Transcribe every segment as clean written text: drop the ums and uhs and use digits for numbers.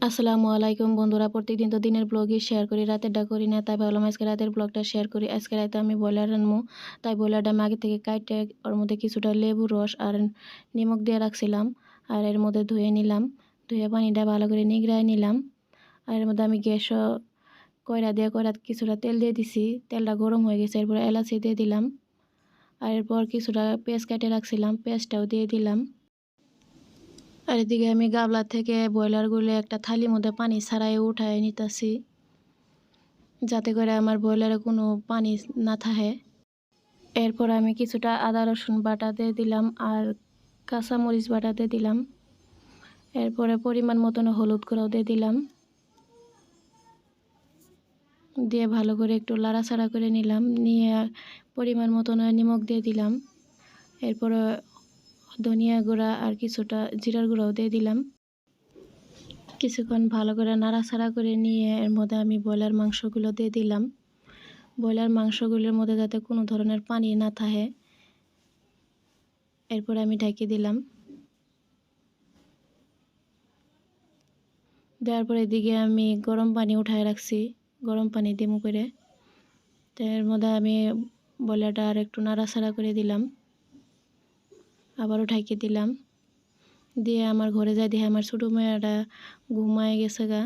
আসসালামু আলাইকুম বন্ধুরা, প্রত্যেকদিন তো দিনের ব্লগই শেয়ার করি, রাতেরটা করি না। তাই ভাবলাম আজকে রাতের ব্লগটা শেয়ার করি। আজকে রাতে আমি ব্রয়লার রান্নবো। তাই ব্রয়লারটা আমি আগে থেকে কাটে ওর মধ্যে কিছুটা লেবু রস আর নিমখ দিয়ে রাখছিলাম। আর এর মধ্যে ধুয়ে নিলাম, ধুয়ে পানিটা ভালো করে নিগড়ায় নিলাম। আর এর মধ্যে আমি গ্যাসও কয়রা কিছুটা তেল দিয়ে দিছি। তেলটা গরম হয়ে গেছে, এরপর এলাচি দিয়ে দিলাম। আর এরপর কিছুটা পেঁয়াজ কাটে রাখছিলাম, পেঁয়াজটাও দিয়ে দিলাম। আর এদিকে আমি গাবলা থেকে ব্রয়লারগুলো একটা থালির মধ্যে পানি ছাড়াই উঠায় নিতেছি, যাতে করে আমার ব্রয়লারে কোনো পানি না থাকে। এরপর আমি কিছুটা আদা রসুন বাটা দিয়ে দিলাম আর কাঁচামরিচ বাটা দিয়ে দিলাম। এরপরে পরিমাণ মতন হলুদ গুঁড়াও দিয়ে দিলাম, দিয়ে ভালো করে একটু লাড়াচাড়া করে নিলাম। নিয়ে পরিমাণ মতন নিমখ দিয়ে দিলাম। এরপরে ধনিয়া গুঁড়া আর কিছুটা জিরার গুঁড়াও দিয়ে দিলাম। কিছুক্ষণ ভালো করে নাড়াচাড়া করে নিয়ে এর মধ্যে আমি ব্রয়লার মাংসগুলো দিয়ে দিলাম। ব্রয়লার মাংসগুলোর মধ্যে যাতে কোনো ধরনের পানি না থাকে, এরপর আমি ঢেকে দিলাম। দেওয়ার পরে এদিকে আমি গরম পানি উঠায় রাখছি, গরম পানি দিমু করে। তো এর মধ্যে আমি ব্রয়লারটা আর একটু নাড়াচাড়া করে দিলাম, আবারও ঢেকে দিলাম। দিয়ে আমার ঘরে যাই দেখে আমার ছোটো মেয়েটা ঘুমায় গেছে গা।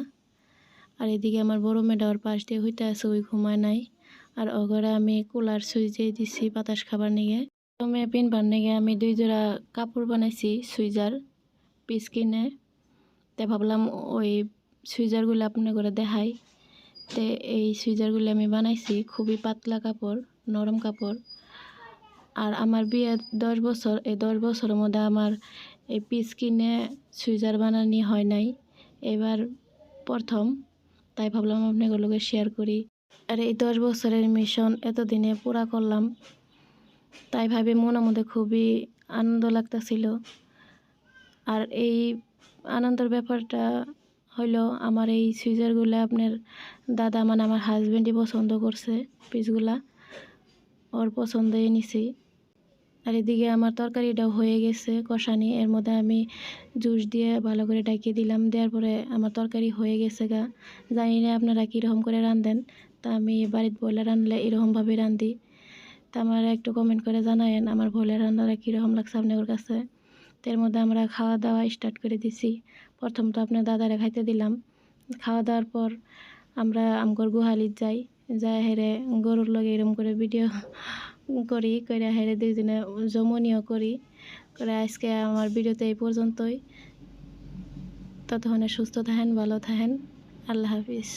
আর এদিকে আমার বড়ো মেয়েটা ওর পাশ দিয়ে হইতে আছে, ওই ঘুমায় নাই। আর ও ঘরে আমি কুলার সুইচ দিয়ে দিছি বাতাস খাবার নিয়ে। মেয়ে পিনবার নিয়ে আমি 2 জোড়া কাপড় বানাইছি সুইজার পিস কিনে। তাই ভাবলাম ওই সুইজারগুলো আপনার করে দেখাই। তো এই সুইজারগুলো আমি বানাইছি, খুবই পাতলা কাপড়, নরম কাপড়। আর আমার বিয়ে 10 বছর, এই 10 বছরের মধ্যে আমার এই পিস কিনে সুইজার বানানি হয় নাই, এবার প্রথম। তাই ভাবলাম আপনাগুলোকে শেয়ার করি। আর এই 10 বছরের মিশন এতদিনে পুরা করলাম, তাই ভাবে মনের মধ্যে খুবই আনন্দ লাগতেছিল। আর এই আনন্দের ব্যাপারটা হইলো আমার এই সুইজারগুলো আপনার দাদা মানে আমার হাজব্যান্ডই পছন্দ করছে, পিসগুলা ওর পছন্দই নিছি। আর এদিকে আমার তরকারিটাও হয়ে গেছে কষানি, এর মধ্যে আমি জুস দিয়ে ভালো করে ডাকিয়ে দিলাম। দেওয়ার পরে আমার তরকারি হয়ে গেছে গা। জানি না আপনারা কীরকম করে রাঁধেন, তা আমি বাড়িতে ব্রয়লার রাঁধলে এরকমভাবে রাঁধি। তা আমার একটু কমেন্ট করে জানায়েন আমার ব্রয়লার রান্নাটা কীরকম লাগছে আপনার কাছে। তো এর মধ্যে আমরা খাওয়া দাওয়া স্টার্ট করে দিছি। প্রথম তো আপনার দাদারা খাইতে দিলাম। খাওয়া দাওয়ার পর আমরা আমগর গুহালিত যাই, যাই হেরে গরুর লগে এরকম করে ভিডিও করি, করে হেরে 2 জনে জমনিও করি। করে আজকে আমার ভিডিওতে এই পর্যন্তই। ততক্ষণে সুস্থ থাকেন, ভালো থাকেন। আল্লাহ হাফিজ।